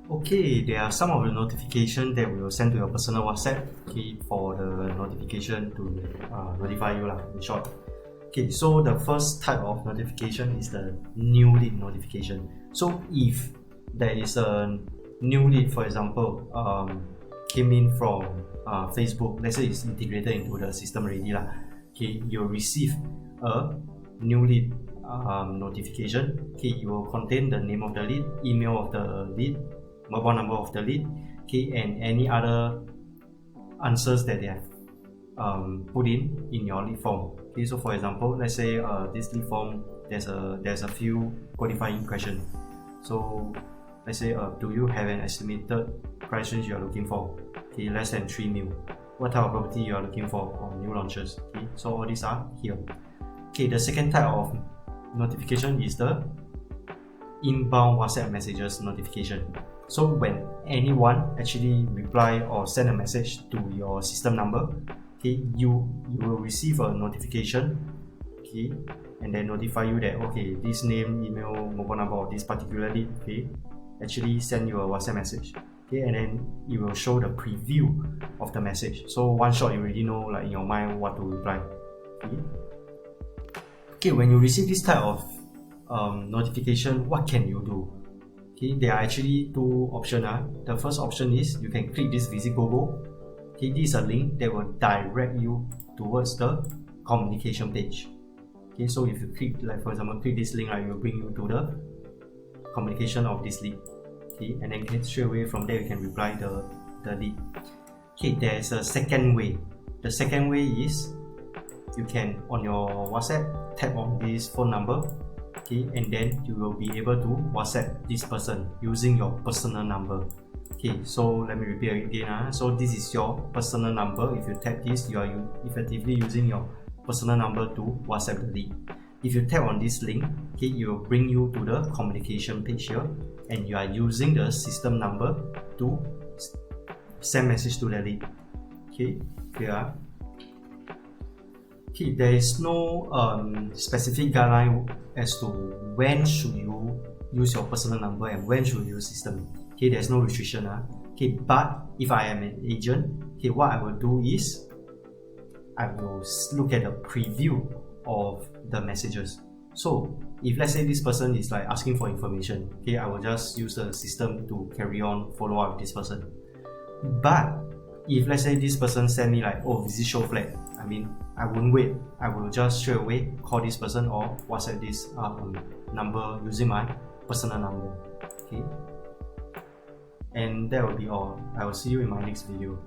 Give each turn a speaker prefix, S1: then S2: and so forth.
S1: Okay, there are some of the notifications that we will send to your personal WhatsApp, okay, for the notification to notify you lah, in short. Okay, so the first type of notification is the new lead notification. So if there is a new lead, for example, came in from Facebook, let's say it's integrated into the system already lah. Okay, you'll receive a new lead notification. Okay, it will contain the name of the lead, email of the lead, mobile number of the lead, okay, and any other answers that they have put in your lead form. Okay, so for example, let's say this lead form, there's a few qualifying questions. So let's say, do you have an estimated price range you are looking for? Okay, less than 3 mil. What type of property you are looking for new launches? Okay, so all these are here. Okay, the second type of notification is the inbound WhatsApp messages notification. So when anyone actually reply or send a message to your system number, okay, you will receive a notification, okay, and then notify you that okay, this name, email, mobile number of this particular lead, okay, actually send you a WhatsApp message, okay, and then it will show the preview of the message. So one shot you already know, like in your mind, what to reply. Okay, okay, when you receive this type of notification, what can you do? Okay, there are actually two options. The first option is you can click this Visit GoGo. Okay, this is a link that will direct you towards the communication page. Okay, so if you click, like for example, click this link, it will bring you to the communication of this lead. Okay, and then straight away from there you can reply the lead. Okay, there's a second way. The second way is you can, on your WhatsApp, tap on this phone number. Okay, and then you will be able to WhatsApp this person using your personal number. Okay, so let me repeat again. So this is your personal number. If you tap this, you are effectively using your personal number to WhatsApp the lead. If you tap on this link, okay, it will bring you to the communication page here, and you are using the system number to send message to the lead. Okay, clear? Okay, there is no specific guideline as to when should you use your personal number and when should you use system. Okay, there's no restriction. Okay, but if I am an agent, okay, what I will do is I will look at the preview of the messages. So if let's say this person is like asking for information, okay, I will just use the system to carry on follow up with this person. But if let's say this person send me like, oh, visit show flat, I won't wait. I will just straight away call this person or WhatsApp this number using my personal number. Okay, and that will be all. I will see you in my next video.